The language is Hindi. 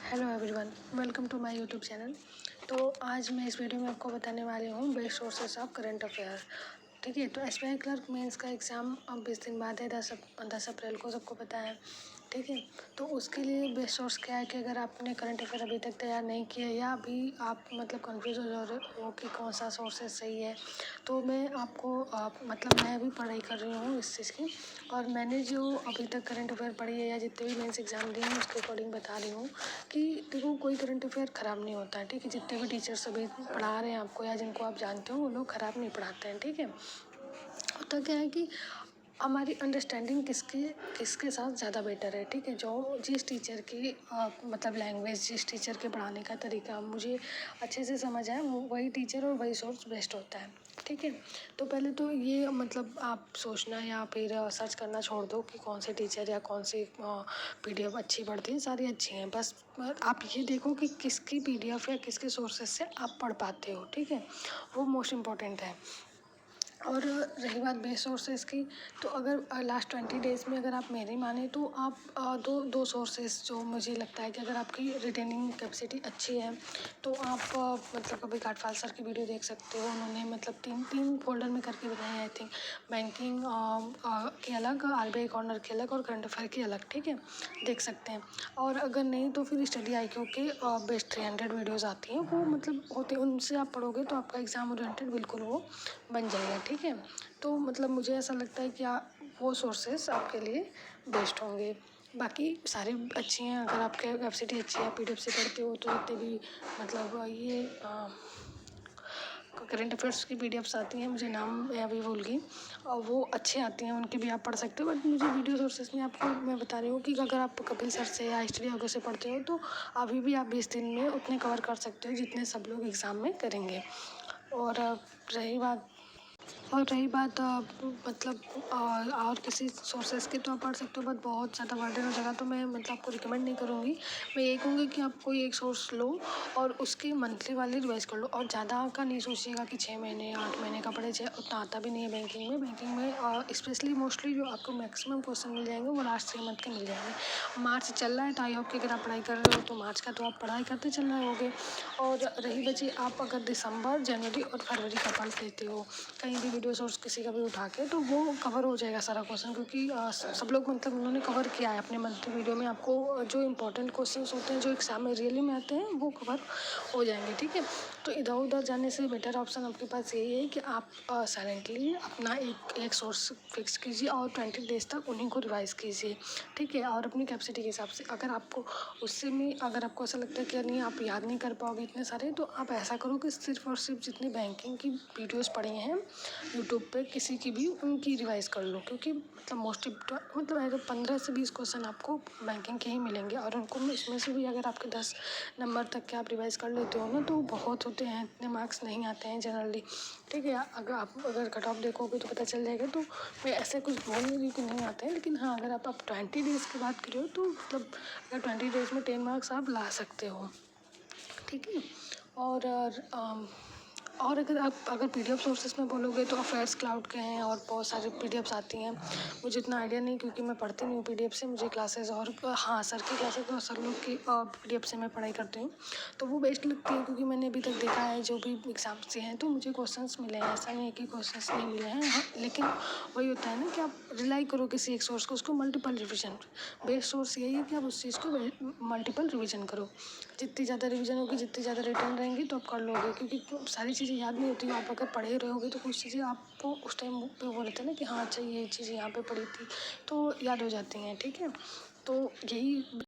Hello everyone, welcome to my YouTube channel. तो आज मैं इस वीडियो में आपको बताने वाली हूँ best sources of current affair. ठीक है, तो एसबीआई क्लर्क मेंस का एग्ज़ाम अब 20 दिन बाद है, 10 अप्रैल को, सबको पता है। ठीक है, तो उसके लिए बेस्ट सोर्स क्या है कि अगर आपने करंट अफेयर अभी तक तैयार नहीं किया या अभी आप कंफ्यूज हो रहे हो कि कौन सा सोर्सेस सही है, तो मैं आपको मैं भी पढ़ाई कर रही हूँ इस चीज़ की, और मैंने जो अभी तक करंट अफेयर पढ़ी है या जितने भी मेंस एग्ज़ाम दिए हैं उसके अकॉर्डिंग बता रही हूँ कि देखो, कोई करंट अफेयर ख़राब नहीं होता है। ठीक है, जितने भी टीचर्स अभी पढ़ा रहे हैं आपको या जिनको आप जानते हो वो लोग ख़राब नहीं पढ़ाते हैं। ठीक है, होता क्या है कि हमारी अंडरस्टैंडिंग किसके साथ ज़्यादा बेटर है। ठीक है, जो जिस टीचर की लैंग्वेज, जिस टीचर के पढ़ाने का तरीका मुझे अच्छे से समझ आए, वो वही टीचर और वही सोर्स बेस्ट होता है। ठीक है, तो पहले तो ये आप सोचना या फिर सर्च करना छोड़ दो कि कौन से टीचर या कौन सी पीडीएफ अच्छी पढ़ती है। सारी अच्छी हैं, बस आप ये देखो कि किसकी पीडीएफ या किसके सोर्सेज से आप पढ़ पाते हो। ठीक है, वो मोस्ट इम्पॉर्टेंट है। और रही बात बेस्ट सोर्सेज की, तो अगर लास्ट 20 डेज़ में अगर आप मेरी माने तो आप दो सोर्सेज जो मुझे लगता है कि अगर आपकी रिटेनिंग कैपेसिटी अच्छी है तो आप अभी काटफाल सर की वीडियो देख सकते हो। उन्होंने तीन फोल्डर में करके बनाए हैं, आई थिंक। बैंकिंग की अलग, आरबीआई कॉर्नर की अलग और करंट अफेयर की अलग। ठीक है, देख सकते हैं। और अगर नहीं तो फिर स्टडी IQ के बेस्ट 300 वीडियोज़ आती हैं, वो होते हैं, उनसे आप पढ़ोगे तो आपका एग्ज़ाम ओरिएंटेड बिल्कुल वो बन जाएगा। ठीक है, तो मुझे ऐसा लगता है कि वो सोर्सेस आपके लिए बेस्ट होंगे। बाकी सारी अच्छी हैं, अगर आपके कैपेसिटी अच्छी है, पीडीएफ से पढ़ते हो तो जितने भी ये करंट अफेयर्स की पीडीएफ्स आती हैं, मुझे नाम मैं अभी भूल गई, और वो अच्छी आती हैं, उनके भी आप पढ़ सकते हो। बट मुझे वीडियो सोर्सेज में आपको मैं बता रही हूँ कि अगर आप कपिल सर से या स्टडी IQ से पढ़ते हो तो अभी भी आप 20 दिन में उतने कवर कर सकते हो जितने सब लोग एग्ज़ाम में करेंगे। और रही बात और किसी सोर्सेज की, तो आप पढ़ सकते हो, बट बहुत ज़्यादा बर्डन हो जाएगा तो मैं आपको रिकमेंड नहीं करूँगी। मैं यही कहूँगी कि आप कोई एक सोर्स लो और उसकी मंथली वाली रिवाइज कर लो, और ज़्यादा का नहीं सोचिएगा कि 6 महीने 8 महीने का पढ़े जाए, उतना आता भी नहीं है बैंकिंग में स्पेशली मोस्टली जो आपको मैक्सिमम क्वेश्चन मिल जाएंगे वो लास्ट 3 मंथ के मिल जाएंगे। मार्च चल रहा है तो आई होप कि अगर आप पढ़ाई कर रहे हो तो मार्च का तो आप पढ़ाई करते चल रहे होगे। और रही बची, आप अगर दिसंबर, जनवरी और फरवरी का पढ़ लेते हो कहीं भी वीडियो सोर्स किसी का भी उठा के, तो वो कवर हो जाएगा सारा क्वेश्चन, क्योंकि सब लोग उन्होंने कवर किया है अपने मंथली वीडियो में। आपको जो इंपॉर्टेंट क्वेश्चंस होते हैं जो एग्जाम में रियली में आते हैं वो कवर हो जाएंगे। ठीक है, तो इधर उधर जाने से बेटर ऑप्शन आपके पास यही है कि आप साइलेंटली अपना एक सोर्स फिक्स कीजिए और 20 डेज तक उन्हीं को रिवाइज कीजिए। ठीक है, और अपनी कैपेसिटी के हिसाब से अगर आपको ऐसा लगता है कि नहीं आप याद नहीं कर पाओगे इतने सारे, तो आप ऐसा करो कि सिर्फ और सिर्फ जितनी बैंकिंग की वीडियोस पड़ी हैं यूट्यूब पे किसी की भी, उनकी रिवाइज कर लो, क्योंकि मोस्टली 15 से 20 क्वेश्चन आपको बैंकिंग के ही मिलेंगे, और उनको इसमें से भी अगर आपके 10 नंबर तक के आप रिवाइज कर लेते हो ना तो बहुत होते हैं, इतने मार्क्स नहीं आते हैं जनरली। ठीक है, अगर कट ऑफ देखोगे तो पता चल जाएगा। तो मैं ऐसे कुछ बोल नहीं रही कि नहीं आते हैं, लेकिन हाँ, अगर आप 20 डेज़ की बात करो तो अगर 20 डेज़ में 10 मार्क्स आप ला सकते हो। ठीक है, और अगर पीडीएफ सोर्सेज में बोलोगे तो अफेयर्स क्लाउड के हैं और बहुत सारी पीडीएफ्स आती हैं। मुझे इतना आइडिया नहीं, क्योंकि मैं पढ़ती नहीं हूँ पीडीएफ से, मुझे क्लासेस और हाँ, सर की क्लासेस और सर लोग की पीडीएफ से मैं पढ़ाई करती हूँ, तो वो बेस्ट लगती है, क्योंकि मैंने अभी तक देखा है जो भी एग्जाम से हैं तो मुझे क्वेश्चंस मिले हैं, ऐसा नहीं है कि क्वेश्चंस नहीं मिले हैं। हाँ, लेकिन वही होता है ना कि आप रिलाई करो किसी एक सोर्स को, उसको मल्टीपल रिविजन। बेस्ट सोर्स यही है कि आप उस चीज़ को मल्टीपल रिविजन करो। जितनी ज़्यादा रिवीजन होगी, जितनी ज़्यादा रिटर्न रहेंगी तो आप कर लोगे, क्योंकि सारी चीज़ें याद नहीं होती। आप अगर पढ़े रहोगे तो कुछ चीज़ें आपको उस टाइम पे वो रहता है ना कि हाँ अच्छा ये चीज़ यहाँ पे पढ़ी थी, तो याद हो जाती हैं। ठीक है, तो यही